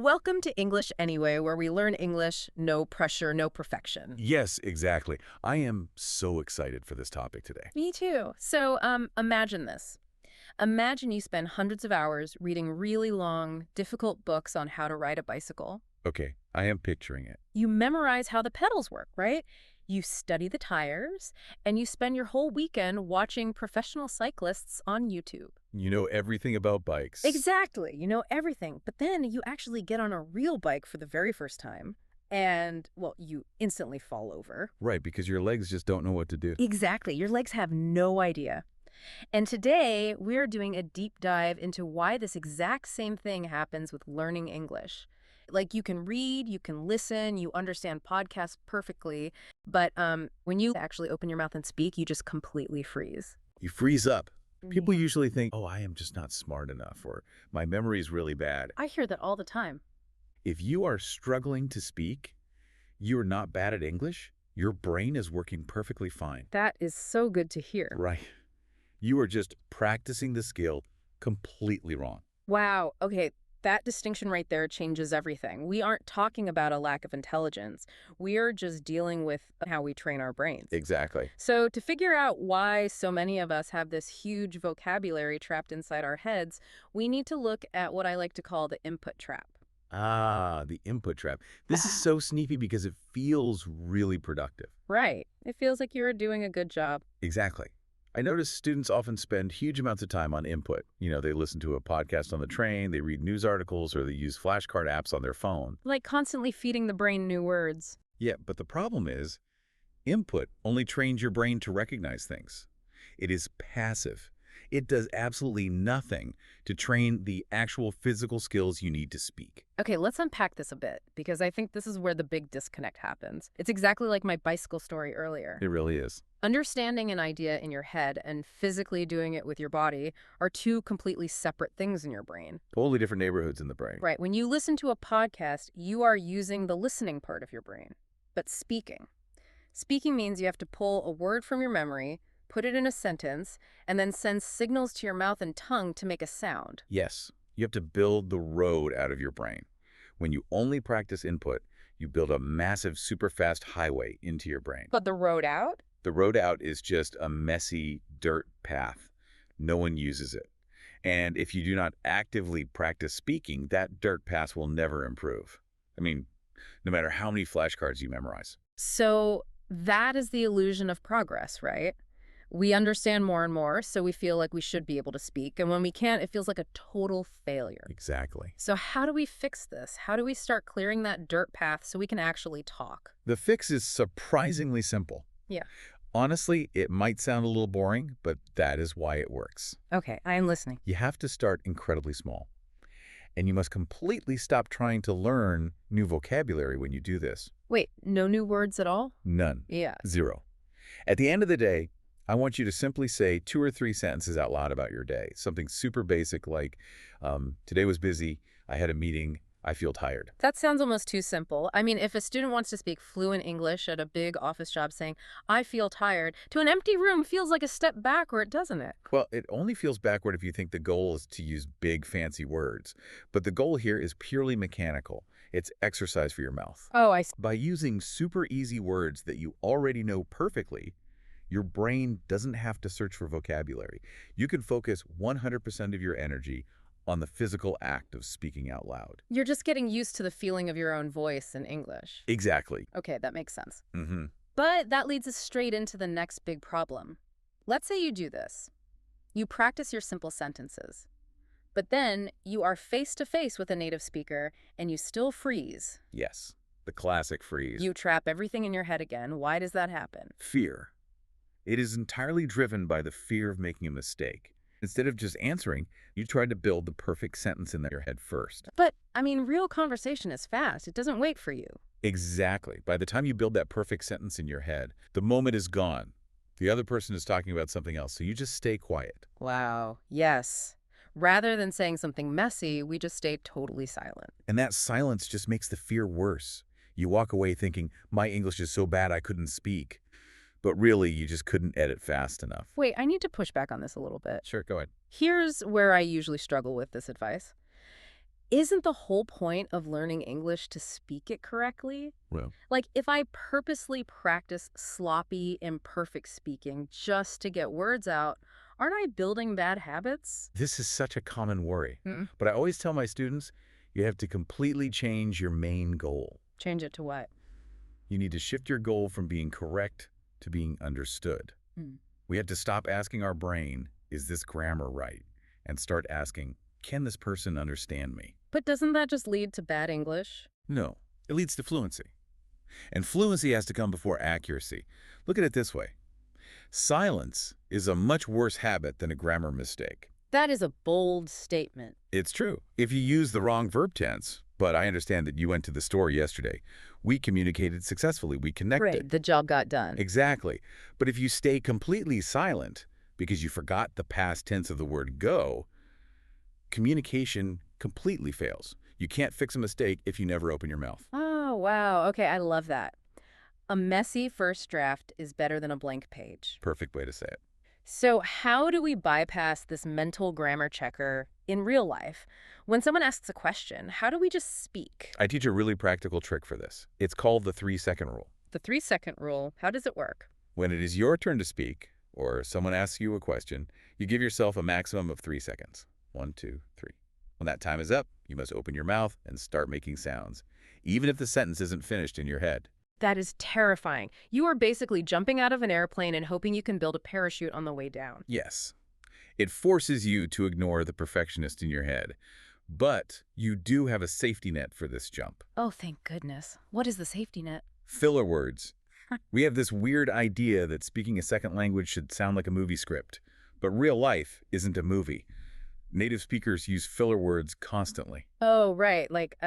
Welcome to English Anyway, where we learn English, no pressure, no perfection. Yes, exactly. I am so excited for this topic today. Me too. So, imagine this. Imagine you spend hundreds of hours reading really long, difficult books on how to ride a bicycle. Okay, I am picturing it. You memorize how the pedals work, right? You study the tires, and you spend your whole weekend watching professional cyclists on YouTube. You know everything about bikes. Exactly. You know everything. But then you actually get on a real bike for the very first time, and, well, you instantly fall over. Right, because your legs just don't know what to do. Exactly. Your legs have no idea. And today, we're doing a deep dive into why this exact same thing happens with learning English. Like, you can read, you can listen, you understand podcasts perfectly, but when you actually open your mouth and speak, you just completely freeze. You freeze up. People Yeah. usually think, oh, I am just not smart enough, or my memory is really bad. I hear that all the time. If you are struggling to speak, you are not bad at English, your brain is working perfectly fine. That is so good to hear. Right. You are just practicing the skill completely wrong. Wow. Okay. That distinction right there changes everything. We aren't talking about a lack of intelligence. We are just dealing with how we train our brains. Exactly. So to figure out why so many of us have this huge vocabulary trapped inside our heads, we need to look at what I like to call the input trap. Ah, the input trap. This is so sneaky because it feels really productive. Right. It feels like you're doing a good job. Exactly. I notice students often spend huge amounts of time on input. You know, they listen to a podcast on the train, they read news articles, or they use flashcard apps on their phone. Like constantly feeding the brain new words. Yeah, but the problem is, input only trains your brain to recognize things. It is passive. It does absolutely nothing to train the actual physical skills you need to speak. Okay, let's unpack this a bit, because I think this is where the big disconnect happens. It's exactly like my bicycle story earlier. It really is. Understanding an idea in your head and physically doing it with your body are two completely separate things in your brain. Totally different neighborhoods in the brain. Right. When you listen to a podcast, you are using the listening part of your brain. But speaking means you have to pull a word from your memory, put it in a sentence, and then send signals to your mouth and tongue to make a sound. Yes, you have to build the road out of your brain. When you only practice input, you build a massive, super fast highway into your brain. But the road out? The road out is just a messy dirt path. No one uses it. And if you do not actively practice speaking, that dirt path will never improve. I mean, no matter how many flashcards you memorize. So that is the illusion of progress, right? We understand more and more, so we feel like we should be able to speak. And when we can't, it feels like a total failure. Exactly. So how do we fix this? How do we start clearing that dirt path so we can actually talk? The fix is surprisingly simple. Yeah. Honestly, it might sound a little boring, but that is why it works. Okay, I am listening. You have to start incredibly small. And you must completely stop trying to learn new vocabulary when you do this. Wait, no new words at all? None. Yeah. Zero. At the end of the day, I want you to simply say 2 or 3 sentences out loud about your day. Something super basic like, today was busy, I had a meeting, I feel tired. That sounds almost too simple. I mean, if a student wants to speak fluent English at a big office job saying, I feel tired, to an empty room feels like a step backward, doesn't it? Well, it only feels backward if you think the goal is to use big, fancy words. But the goal here is purely mechanical. It's exercise for your mouth. Oh, I see. By using super easy words that you already know perfectly, your brain doesn't have to search for vocabulary. You can focus 100% of your energy on the physical act of speaking out loud. You're just getting used to the feeling of your own voice in English. Exactly. Okay, that makes sense. Mm-hmm. But that leads us straight into the next big problem. Let's say you do this. You practice your simple sentences. But then you are face to face with a native speaker and you still freeze. Yes, the classic freeze. You trap everything in your head again. Why does that happen? Fear. It is entirely driven by the fear of making a mistake. Instead of just answering, you try to build the perfect sentence in your head first. But, I mean, real conversation is fast. It doesn't wait for you. Exactly. By the time you build that perfect sentence in your head, the moment is gone. The other person is talking about something else, so you just stay quiet. Wow. Yes. Rather than saying something messy, we just stay totally silent. And that silence just makes the fear worse. You walk away thinking, my English is so bad I couldn't speak. But really, you just couldn't edit fast enough. Wait, I need to push back on this a little bit. Sure, go ahead. Here's where I usually struggle with this advice. Isn't the whole point of learning English to speak it correctly? Well, Like, if I purposely practice sloppy, imperfect speaking just to get words out, aren't I building bad habits? this is such a common worry. Mm. But I always tell my students, you have to completely change your main goal. Change it to what? You need to shift your goal from being correct to being understood. Mm. We have to stop asking our brain, is this grammar right? And start asking, can this person understand me? But doesn't that just lead to bad English? No, it leads to fluency. And fluency has to come before accuracy. Look at it this way. Silence is a much worse habit than a grammar mistake. That is a bold statement. It's true. If you use the wrong verb tense, but I understand that you went to the store yesterday, we communicated successfully. We connected. Right, the job got done. Exactly. But if you stay completely silent because you forgot the past tense of the word go, communication completely fails. You can't fix a mistake if you never open your mouth. Oh, wow. Okay, I love that. A messy first draft is better than a blank page. Perfect way to say it. So how do we bypass this mental grammar checker in real life? When someone asks a question, how do we just speak? I teach a really practical trick for this. It's called the 3-second rule. The 3-second rule, how does it work? When it is your turn to speak, or someone asks you a question, you give yourself a maximum of 3 seconds. 1, 2, 3. When that time is up, you must open your mouth and start making sounds, even if the sentence isn't finished in your head. That is terrifying. You are basically jumping out of an airplane and hoping you can build a parachute on the way down. Yes, it forces you to ignore the perfectionist in your head, but you do have a safety net for this jump. Oh, thank goodness. What is the safety net? Filler words. We have this weird idea that speaking a second language should sound like a movie script, but real life isn't a movie. Native speakers use filler words constantly. Oh, right. Like,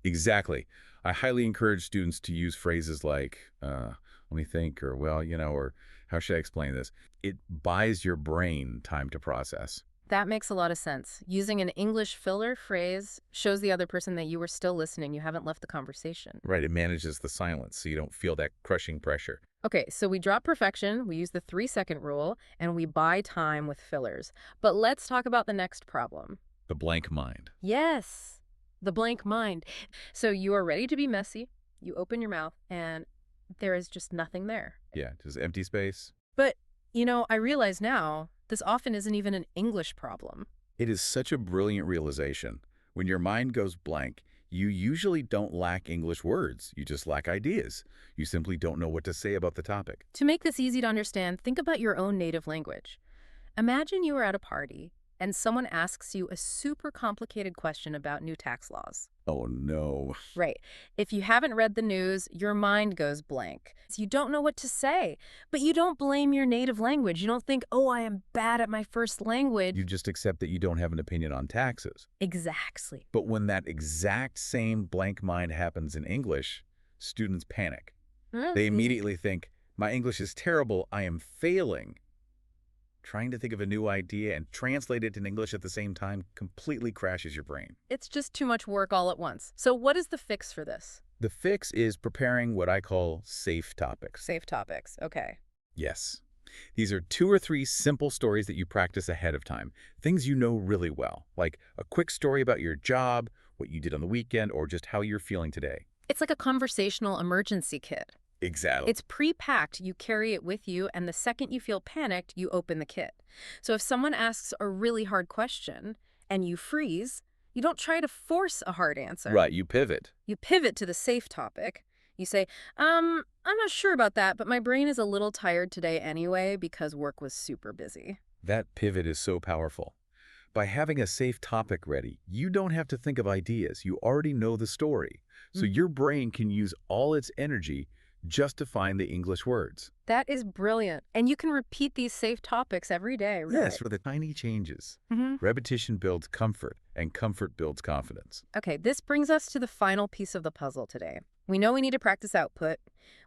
Exactly. I highly encourage students to use phrases like, let me think, or well, or how should I explain this? It buys your brain time to process. that makes a lot of sense. Using an English filler phrase shows the other person that you were still listening. You haven't left the conversation. Right, it manages the silence so you don't feel that crushing pressure. Okay, so we drop perfection, we use the 3-second rule, and we buy time with fillers. But let's talk about the next problem. The blank mind. Yes, the blank mind. So you are ready to be messy, you open your mouth, and there is just nothing there. Yeah, just empty space. But, I realize now, this often isn't even an English problem. It is such a brilliant realization. When your mind goes blank, you usually don't lack English words. You just lack ideas. You simply don't know what to say about the topic. To make this easy to understand, think about your own native language. Imagine you are at a party and someone asks you a super complicated question about new tax laws. Oh, no. Right. If you haven't read the news, your mind goes blank. So you don't know what to say, but you don't blame your native language. You don't think, oh, I am bad at my first language. You just accept that you don't have an opinion on taxes. Exactly. But when that exact same blank mind happens in English, students panic. They immediately think, my English is terrible, I am failing. Trying to think of a new idea and translate it in English at the same time completely crashes your brain. It's just too much work all at once. So what is the fix for this? The fix is preparing what I call safe topics. Safe topics. Okay. Yes. These are 2 or 3 simple stories that you practice ahead of time, things you know really well, like a quick story about your job, what you did on the weekend, or just how you're feeling today. It's like a conversational emergency kit. Exactly. It's pre-packed, you carry it with you, and the second you feel panicked, you open the kit. So if someone asks a really hard question and you freeze, you don't try to force a hard answer. Right, you pivot. You pivot to the safe topic. You say, I'm not sure about that, but my brain is a little tired today anyway because work was super busy. That pivot is so powerful. By having a safe topic ready, you don't have to think of ideas. You already know the story. So your brain can use all its energy just to find the English words. That is brilliant. And you can repeat these safe topics every day, right? Yes, for the tiny changes. Repetition builds comfort, and comfort builds confidence. Okay, this brings us to the final piece of the puzzle today. We know we need to practice output.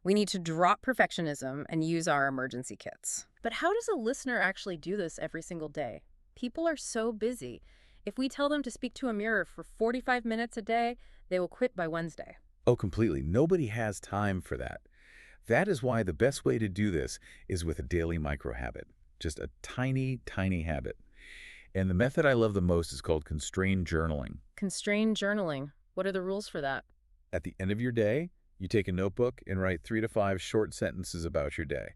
We need to drop perfectionism and use our emergency kits. But how does a listener actually do this every single day? People are so busy. If we tell them to speak to a mirror for 45 minutes a day, they will quit by Wednesday. Oh, completely. Nobody has time for that. That is why the best way to do this is with a daily micro habit. Just a tiny, tiny habit. And the method I love the most is called constrained journaling. Constrained journaling. What are the rules for that? At the end of your day, you take a notebook and write 3 to 5 short sentences about your day.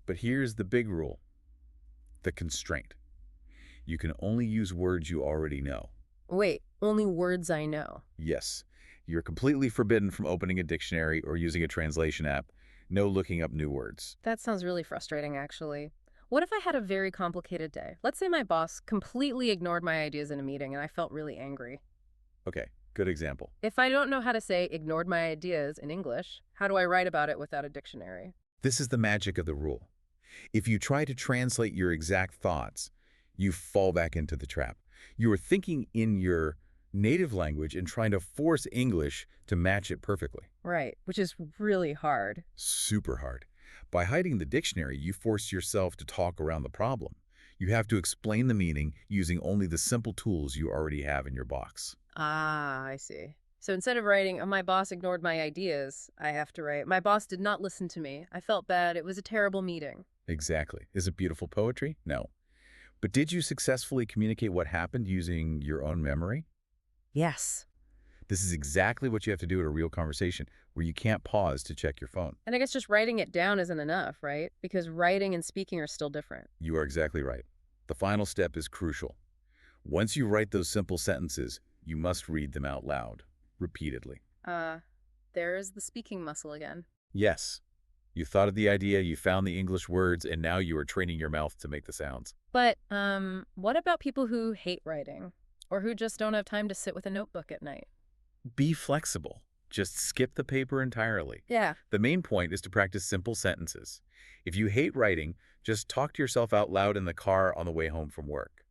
But here's the big rule, the constraint. You can only use words you already know. Wait, only words I know. Yes, you're completely forbidden from opening a dictionary or using a translation app. No looking up new words. That sounds really frustrating, actually. What if I had a very complicated day? Let's say my boss completely ignored my ideas in a meeting and I felt really angry. Okay, good example. If I don't know how to say ignored my ideas in English, how do I write about it without a dictionary? This is the magic of the rule. If you try to translate your exact thoughts, you fall back into the trap. You are thinking in your native language and trying to force English to match it perfectly. Right, which is really hard. Super hard. By hiding the dictionary, you force yourself to talk around the problem. You have to explain the meaning using only the simple tools you already have in your box. Ah, I see. So instead of writing, "Oh, my boss ignored my ideas," I have to write, "My boss did not listen to me. I felt bad. It was a terrible meeting." Exactly. Is it beautiful poetry? No. But did you successfully communicate what happened using your own memory? Yes. This is exactly what you have to do at a real conversation, where you can't pause to check your phone. And I guess just writing it down isn't enough, right? Because writing and speaking are still different. You are exactly right. The final step is crucial. Once you write those simple sentences, you must read them out loud, repeatedly. Uh, there is the speaking muscle again. Yes, you thought of the idea, you found the English words, and now you are training your mouth to make the sounds. But, what about people who hate writing? Or who just don't have time to sit with a notebook at night? Be flexible. Just skip the paper entirely. Yeah. The main point is to practice simple sentences. If you hate writing, just talk to yourself out loud in the car on the way home from work.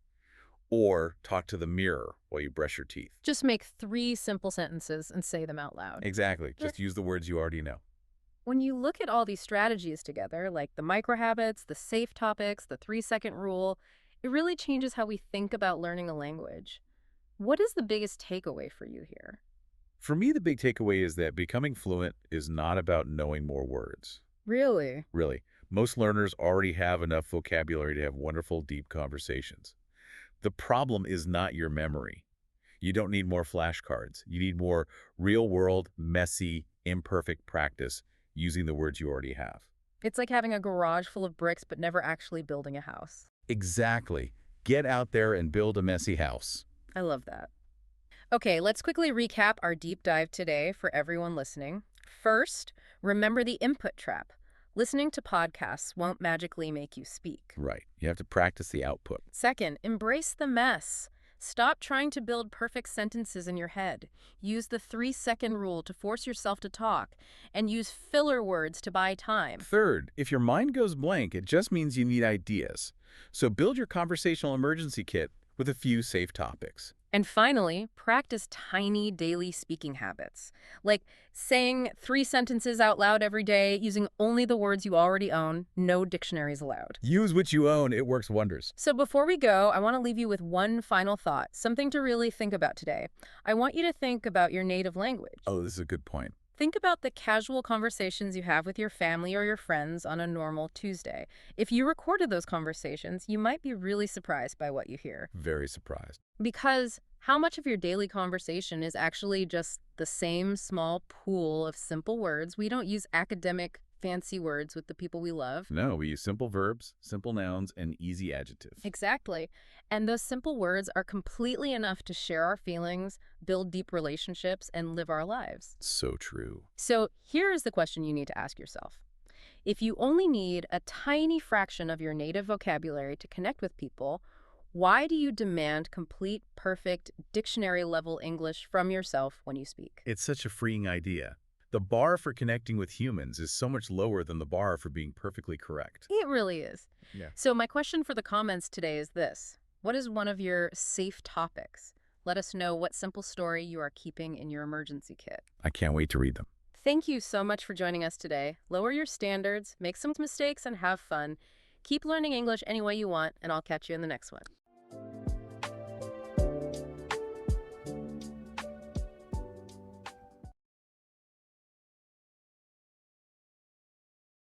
Or talk to the mirror while you brush your teeth. Just make 3 simple sentences and say them out loud. Exactly. Just use the words you already know. When you look at all these strategies together, like the microhabits, the safe topics, the 3-second rule, it really changes how we think about learning a language. What is the biggest takeaway for you here? For me, the big takeaway is that becoming fluent is not about knowing more words. Really? Really, most learners already have enough vocabulary to have wonderful, deep conversations. The problem is not your memory. You don't need more flashcards. You need more real-world, messy, imperfect practice using the words you already have. It's like having a garage full of bricks but never actually building a house. Exactly. Get out there and build a messy house. I love that. Okay, let's quickly recap our deep dive today for everyone listening. First, remember the input trap. Listening to podcasts won't magically make you speak. Right. You have to practice the output. Second, embrace the mess. Stop trying to build perfect sentences in your head. Use the 3-second rule to force yourself to talk, and use filler words to buy time. Third, if your mind goes blank, it just means you need ideas. So build your conversational emergency kit with a few safe topics. And finally, practice tiny daily speaking habits, like saying 3 sentences out loud every day using only the words you already own, no dictionaries allowed. Use what you own. It works wonders. So before we go, I want to leave you with one final thought, something to really think about today. I want you to think about your native language. Oh, this is a good point. Think about the casual conversations you have with your family or your friends on a normal Tuesday. If you recorded those conversations, you might be really surprised by what you hear. Very surprised. Because how much of your daily conversation is actually just the same small pool of simple words? We don't use academic, fancy words with the people we love. No, we use simple verbs, simple nouns, and easy adjectives. Exactly. And those simple words are completely enough to share our feelings, build deep relationships, and live our lives. So true. So here is the question you need to ask yourself. If you only need a tiny fraction of your native vocabulary to connect with people, why do you demand complete, perfect, dictionary-level English from yourself when you speak? It's such a freeing idea. The bar for connecting with humans is so much lower than the bar for being perfectly correct. It really is. Yeah. So my question for the comments today is this. What is one of your safe topics? Let us know what simple story you are keeping in your emergency kit. I can't wait to read them. Thank you so much for joining us today. Lower your standards, make some mistakes, and have fun. Keep learning English any way you want, and I'll catch you in the next one.